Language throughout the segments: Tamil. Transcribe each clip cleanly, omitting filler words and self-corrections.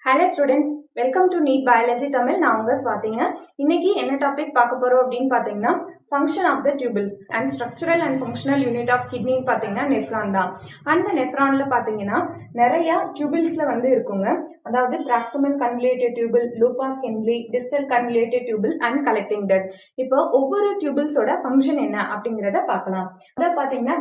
Hello students, welcome to NEET Biology Tamil. நான் உங்க ஸ்வாதிங்க. இன்னைக்கு என்ன டாபிக் பார்க்க போறோம் அப்படின்னு பாத்தீங்கன்னா function of the tubules and structural and functional unit of kidney பாத்தீங்கன்னா nephron தான். அந்த nephronல பாத்தீங்கன்னா நிறைய tubulesல வந்து இருக்குங்க. அதாவது proximal convoluted tubule, loop of Henle, distal convoluted tubule and collecting duct. இப்போ ஒவ்வொரு tubulesோட function என்ன அப்படிங்கறத பார்க்கலாம். அத பாத்தீங்கன்னா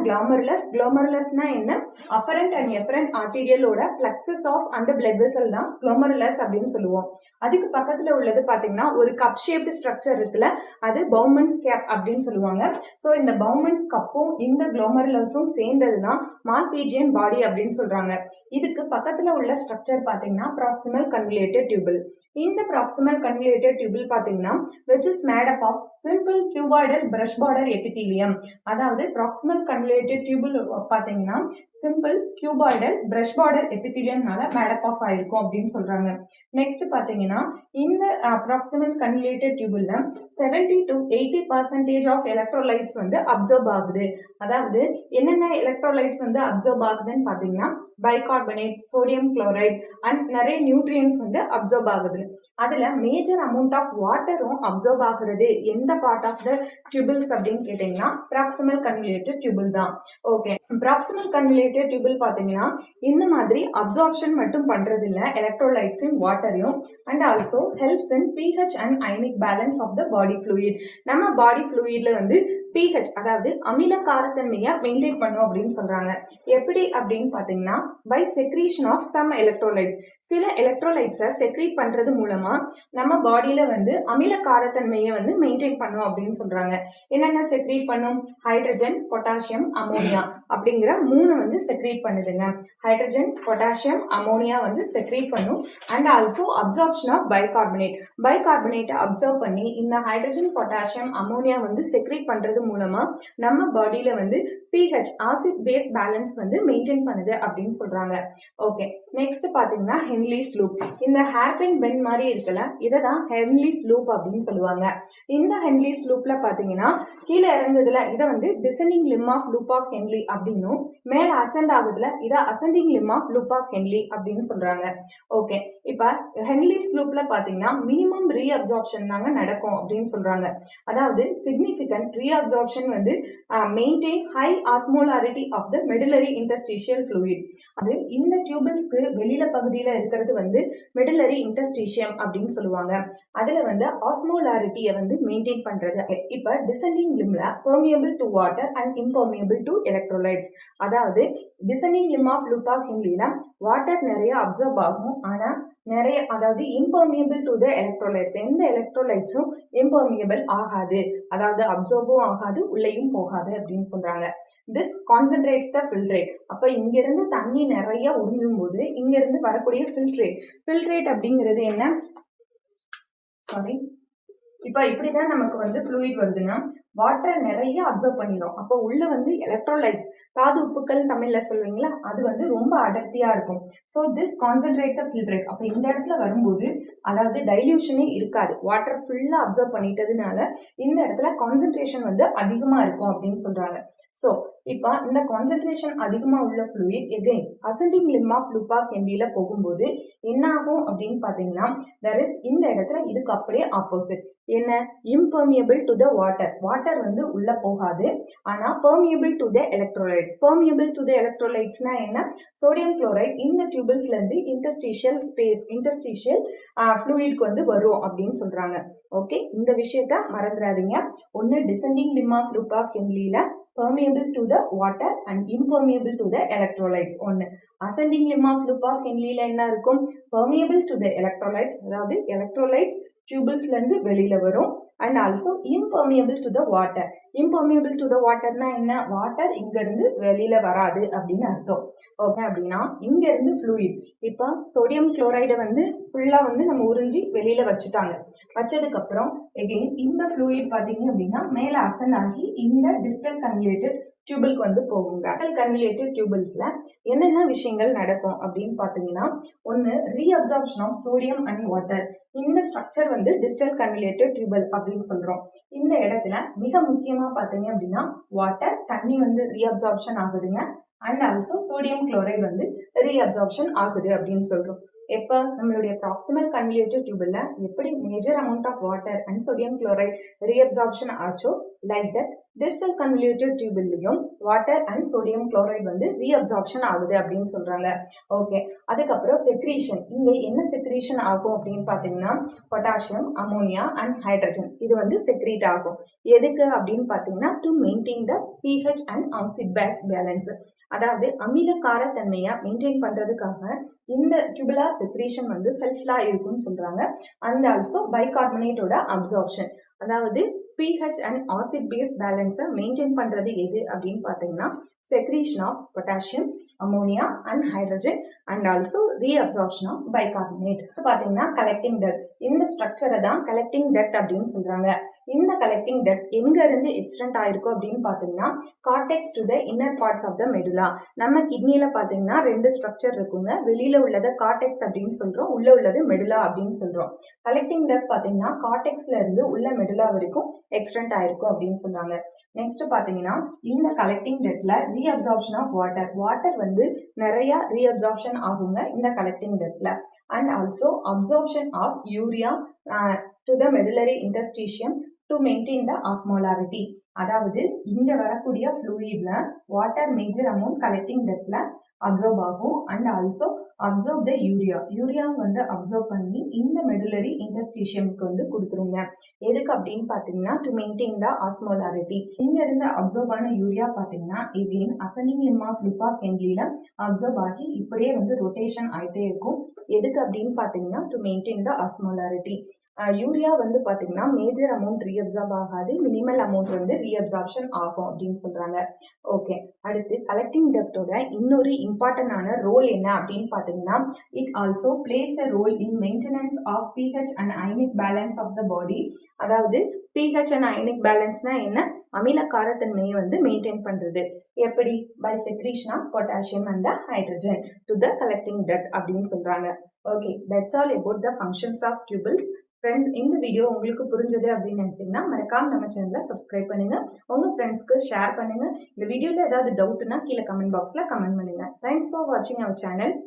glomerulus-னா என்ன? Afferent and efferent arterial-ஓட plexus of அந்த blood vessel தான் glomerulus அப்படின்னு சொல்லுவோம். அதுக்கு பக்கத்துல உள்ளது பாத்தீங்கன்னா ஒரு கப் ஷேப்டு ஸ்ட்ரக்சர் இருக்குல்ல, அது பவுமன்ஸ் கேப் அப்படின்னு சொல்லுவாங்க. சோ இந்த பவுமன்ஸ் கப்பும் இந்த குளோமருலஸும் சேர்ந்ததுதான் மால்பீஜியன் பாடி அப்படின்னு சொல்றாங்க. இதுக்கு பக்கத்துல உள்ள ஸ்ட்ரக்சர் பாத்தீங்கன்னா ப்ராக்சிமல் கன்வல்யூட்டட் டியூபிள். இந்த ப்ராக்சிமல் கன்வல்யூட்டட் டியூபிள் பாத்தீங்கன்னா which is made up of simple cuboidal brush border epithelium. அதாவது ப்ராக்சிமல் கன்வல்யூட்டட் டியூபிள் பாத்தீங்கன்னா சிம்பிள் cuboidal brush border epitheliumனால made up of ஆயிருக்கும் அப்படின்னு சொல்றாங்க. நெக்ஸ்ட் பாத்தீங்கன்னா இந்த ப்ராக்சிமல் கன்வல்யூட்டட் டியூபிள்ல 70 to 80% ஆஃப் எலக்ட்ரோலைட்ஸ் வந்து அப்சர்வ் ஆகுது. அதாவது என்னென்ன எலக்ட்ரோலைட்ஸ் வந்து அப்சர்வ் ஆகுதுன்னு பாத்தீங்கன்னா பைகார்பனேட், சோடியம் குளோரைட் அண்ட் நிறைய நியூட்ரியன்ஸ் வந்து அப்சர்வ் ஆகுது. அதுல மேஜர் அமௌண்ட் ஆஃப் வாட்டரும் அப்சர்வ் ஆகுறது எந்த பார்ட் ஆஃப் த டியூபிள்ஸ் அப்படின்னு கேட்டீங்கன்னா ப்ராக்சிமல் கன்வல்யூட்டட் டியூபிள் தான். ஓகே, ப்ராக்சிமல் கன்வல்யூட்டட் டியூபிள் பாத்தீங்கன்னா இந்த மாதிரி அப்சார்ப்ஷன் மட்டும் பண்றது இல்ல எலக்ட்ரோலைட்ஸையும் வாட்டரையும், and also helps in pH and ionic balance of the body fluid. நம்ம பாடி ஃப்ளூயிட்ல வந்து pH அதாவது அமில காரத்தன்மையை மெயின்டைன் பண்ணும் அப்படின்னு சொல்றாங்க. எப்படி அப்படின்னு பாத்தீங்கன்னா by secretion of some electrolytes. சில எலக்ட்ரோலைட்ஸை செக்ரீட் பண்றது மூலமா நம்ம பாடியில வந்து அமில காரத்தன்மையை வந்து மெயின்டைன் பண்ணும் அப்படின்னு சொல்றாங்க. என்னென்ன செக்ரீட் பண்ணும்? ஹைட்ரஜன், பொட்டாசியம், அமோனியா அப்படிங்கிற மூணு வந்து செக்ரீட் பண்ணுதுங்க. ஹைட்ரஜன், பொட்டாசியம், அமோனியா வந்து செக்ரீட் பண்ணும். அண்ட் ஆல்சோ அப்சார்ப்ஷன் ஆஃப் பைகார்பனேட்டை அப்சர்வ் பண்ணி இந்த ஹைட்ரஜன், பொட்டாசியம், அமோனியா வந்து செக்ரீட் பண்றது மூலமா நம்ம பாடியில வந்து pH ஆசிட் பேஸ் பேலன்ஸ் வந்து மெயின்டைன் பண்ணுது அப்படின்னு சொல்றாங்க. ஓகே, நெக்ஸ்ட் பாத்தீங்கன்னா ஹென்லிஸ் லூப். இந்த ஹேர்பின் பெண்ட் மாதிரி இருக்குல்ல, இததான் ஹென்லிஸ் லூப் அப்படின்னு சொல்லுவாங்க. இந்த ஹென்லிஸ் லூப்ல பாத்தீங்கன்னா கீழே இறங்குதுல இத வந்து descending limb of loop of Henle அப்படின்னும், மேல அசெண்ட் ஆகுதுல இத ascending limb of loop of Henle அப்படின்னு சொல்றாங்க. ஓகே, இப்ப ஹென்லிஸ் லூப்ல பாத்தீங்கன்னா மினிமம் ரீஅப்சார்ப்ஷன் தாங்க நடக்கும் அப்படின்னு சொல்றாங்க. அதாவது சிக்னிபிகன்ட் ரீஅப்சார்ப்ஷன் வந்து maintain high osmolarity of the medullary interstitial fluid. அது இந்த டியூபிள்ஸ்க்கு வெளியில பகுதியில இருக்கிறது வந்து மெடுலரி இன்டர்ஸ்டிஷியம் அப்படின்னு சொல்லுவாங்க. அதுல வந்து ஆஸ்மோலாரிட்டியை வந்து மெயின்டைன் பண்றது. இப்ப டிசெண்டிங் லிம்ல permeable to water and impermeable to electrolytes. அதாவது descending limb of loop of ஹென்லில வாட்டர் நிறைய அப்சர்வ் ஆகும், ஆனா நிறைய அதாவது இம்பெர்மியபிள் டு த எலக்ட்ரோலைட்ஸ், எந்த எலக்ட்ரோலைட்ஸும் இம்பெர்மியபிள் ஆகாது, அதாவது அப்சர்வும் ஆகாது உள்ளேயும் போகாது அப்படின்னு சொல்றாங்க. This concentrates the filtrate. அப்ப இங்க இருந்து தண்ணி நிறைய உறிஞ்சும் போது இங்க இருந்து வரக்கூடிய ஃபில்ட்ரேட் அப்படிங்கிறது என்ன? சாரி, இப்ப இப்படிதான் நமக்கு வந்து ஃப்ளூயிட் வருதுன்னா வாட்டர் நிறைய அப்சர்வ் பண்ணிடும். அப்போ உள்ள வந்து எலக்ட்ரோலைட்ஸ், தாது உப்புக்கள் தமிழ்ல சொல்றீங்களா, அது வந்து ரொம்ப அடர்த்தியா இருக்கும். So this concentrate the filtrate. அப்போ இந்த இடத்துல வரும்போது அதாவது டைல்யூஷனே இருக்காது, வாட்டர் ஃபுல்லா அப்சர்வ் பண்ணிட்டதுனால இந்த இடத்துல கான்சென்ட்ரேஷன் வந்து அதிகமா இருக்கும் அப்படின்னு சொல்றாங்க. ஸோ இப்ப இந்த கான்சென்ட்ரேஷன் அதிகமா உள்ள fluid again ascending limb of loop of ஹென்லில போகும்போது என்ன ஆகும் அப்படின்னு பாத்தீங்கன்னா there is இந்த இடத்துல இதுக்கு அப்படியே ஆப்போசிட். என்ன? இம்பெர்மியபிள் டு த வாட்டர் வந்து உள்ள போகாது, ஆனா permeable to the electrolytes. Permeable to the எலக்ட்ரோலைட்ஸ்னா என்ன? சோடியம் குளோரைட் இந்த டியூபிள்ஸ்ல இருந்து இன்டர்ஸ்டிஷியல் ஃப்ளூயிட்க்கு வந்து வரும் அப்படின்னு சொல்றாங்க. ஓகே, இந்த விஷயத்த மறந்துடாதீங்க. ஒன்னு descending limb of loop of ஹென்லில permeable to the water and impermeable to the electrolytes. ஒன்னு ascending limb of loop of Henle என்ன இருக்கும்? permeable to the electrolytes, அதாவது electrolytes tubules இருந்து வெளியில வரும், and also impermeable to the water. impermeable to the waterனா என்ன? வாட்டர் இங்க இருந்து வெளியில வராது அப்படின்னு அர்த்தம். ஓகே, அப்படின்னா இங்க இருந்து ஃப்ளூயிட் இப்ப சோடியம் குளோரைடை வந்து ஃபுல்லா வந்து நம்ம உறிஞ்சி வெளியில வச்சதுக்கு அப்புறம் எகைன் இந்த ஃப்ளூயிட் பாத்தீங்க அப்படின்னா மேல அசெண்ட் ஆகி இந்த டிஸ்டல் கன்வல்யூட்டட் டியூபிள்க்கு வந்து போகுங்க. டிஸ்டல் கன்வல்யூட்டட் டியூபிள்ஸ்ல என்னென்ன விஷயங்கள் நடக்கும் அப்படின்னு பாத்தீங்கன்னா ஒன்னு reabsorption of sodium and water. இந்த ஸ்ட்ரக்சர் வந்து டிஸ்டல் கன்வல்யூட்டட் டியூபிள் அப்படின்னு சொல்றோம். இந்த இடத்துல மிக முக்கியமா பாத்தீங்க அப்படின்னா வாட்டர், தண்ணி வந்து ரீஅப்சார்ப்ஷன் ஆகுதுங்க, அண்ட் ஆல்சோ சோடியம் குளோரைடு வந்து ரீஅப்சார்ப்ஷன் ஆகுது அப்படின்னு சொல்றோம். எப்போ நம்மளுடைய ப்ராக்சிமல் கன்வல்யூட்டிவ் டியூபில் எப்படி major amount of water and sodium chloride reabsorption ஆச்சோ லைக் தட் டிஸ்டல் கன்வல்யூட்டிவ் டியூபிலையும் வாட்டர் அண்ட் சோடியம் குளோரைட் வந்து ரீஅப்சார்ப்ஷன் ஆகுது அப்படின்னு சொல்றாங்க. ஓகே, அதுக்கப்புறம் செக்ரீஷன். இங்க என்ன செக்ரீஷன் ஆகும் அப்படின்னு பார்த்தீங்கன்னா பொட்டாசியம், அமோனியா அண்ட் ஹைட்ரஜன் இது வந்து செக்ரீட் ஆகும். எதுக்கு அப்படின்னு பார்த்தீங்கன்னா to maintain the pH and acid base balance. அதாவது அமில காரத்தன்மையை மெயின்டைன் பண்றதுக்காக இந்த டியூபுலார் செக்ரீஷன் வந்து ஹெல்ப்ஃபுல்லா இருக்கும்னு சொல்றாங்க. அண்ட் ஆல்சோ பைகார்பனேட்டோட அப்சார்ப்ஷன், அதாவது pH அண்ட் ஆசிட் பேஸ் பேலன்ஸை மெயின்டைன் பண்றது எது அப்படின்னு பார்த்தீங்கன்னா secretion of potassium, ammonia and hydrogen and also reabsorption of bicarbonate. பார்த்தீங்கன்னா கலெக்டிங் டக்ட், இந்த ஸ்ட்ரக்சரை தான் கலெக்டிங் டக்ட் அப்படின்னு சொல்றாங்க. இந்த கலெக்டிங் டக்ட் எங்க இருந்து எக்ஸ்டெண்ட் ஆயிருக்கும் அப்படின்னு பார்த்தீங்கன்னா cortex to the inner parts of the medulla. நம்ம கிட்னியில பார்த்தீங்கன்னா ரெண்டு ஸ்ட்ரக்சர் இருக்குங்க. வெளியில உள்ளதை கார்டெக்ஸ் அப்படின்னு சொல்றோம், உள்ள உள்ளது மெடுலா அப்படின்னு சொல்றோம். கலெக்டிங் டக்ட் பார்த்தீங்கன்னா கார்டெக்ஸ்ல இருந்து உள்ள மெடுலா வரைக்கும் எக்ஸ்டெண்ட் ஆயிருக்கும் அப்படின்னு சொல்றாங்க. நெக்ஸ்ட் பாத்தீங்கன்னா இந்த கலெக்டிங் டக்ட்ல ரீஅப்சார்ப்ஷன் ஆஃப் வாட்டர் வந்து நிறைய ரீஅப்சார்ப்ஷன் ஆகுங்க இந்த கலெக்டிங் டக்ட்ல. And also absorption of urea to the medullary interstitium to maintain the osmolarity. அதாவது இங்க வரக்கூடிய ஃப்ளூயிட்ல வாட்டர் மேஜர் அமௌண்ட் கலெக்டிங் டக்ட்ல அப்சர்வ் ஆகும் and also absorb the urea வந்து அப்சர்வ் பண்ணி இந்த மெடுலரி இன்டர்ஸ்டிஷியம்க்கு வந்து கொடுத்துருங்க. எதுக்கு அப்படின்னு பாத்தீங்கன்னா டு மெயின்டைன் த ஆஸ்மோலாரிட்டி. இங்க இருந்து அப்சர்வ் ஆன யூரியா பாத்தீங்கன்னா again ascending limb of loop கென்லில அப்சர்வ் ஆகி இப்படியே வந்து ரொட்டேஷன் ஆயிட்டே இருக்கும். எதுக்கு அப்படின்னு பாத்தீங்கன்னா to maintain the osmolarity. Urea வந்து பாத்தீங்கன்னா மேஜர் அமௌண்ட் ரீஅப்சார்ப் ஆகாது, மினிமல் அமௌண்ட் வந்து ரீஅப்சார்ப்ஷன் ஆகும் அப்படின்னு சொல்றாங்க. ஓகே, அடுத்து கலெக்டிங் டக்டோட இன்னொரு இம்பார்ட்டன்டான ரோல் என்ன அப்படின்னு பாத்தீங்கன்னா it also plays a role in maintenance of pH and ionic balance of the body. அதாவது pH அண்ட் அயனிக் பேலன்ஸ்னா என்ன? அமில காரத்தன்மையை வந்து மெயின்டைன் பண்றது. எப்படி? By secretion of potassium and hydrogen to the collecting duct அப்படின்னு சொல்றாங்க. Okay, that's all about the functions of tubules. Friends, இந்த வீடியோ உங்களுக்கு புரிஞ்சது அப்படின்னு நினைச்சீங்கன்னா மறக்காம நம்ம சேனலை சப்ஸ்கிரைப் பண்ணுங்க, உங்க ஃப்ரெண்ட்ஸ்க்கு ஷேர் பண்ணுங்க. இந்த வீடியோல ஏதாவது டவுட்னா கீழே கமெண்ட் பாக்ஸ்ல கமெண்ட் பண்ணுங்க. தேங்க்ஸ் ஃபார் வாட்சிங் அவர் சேனல்.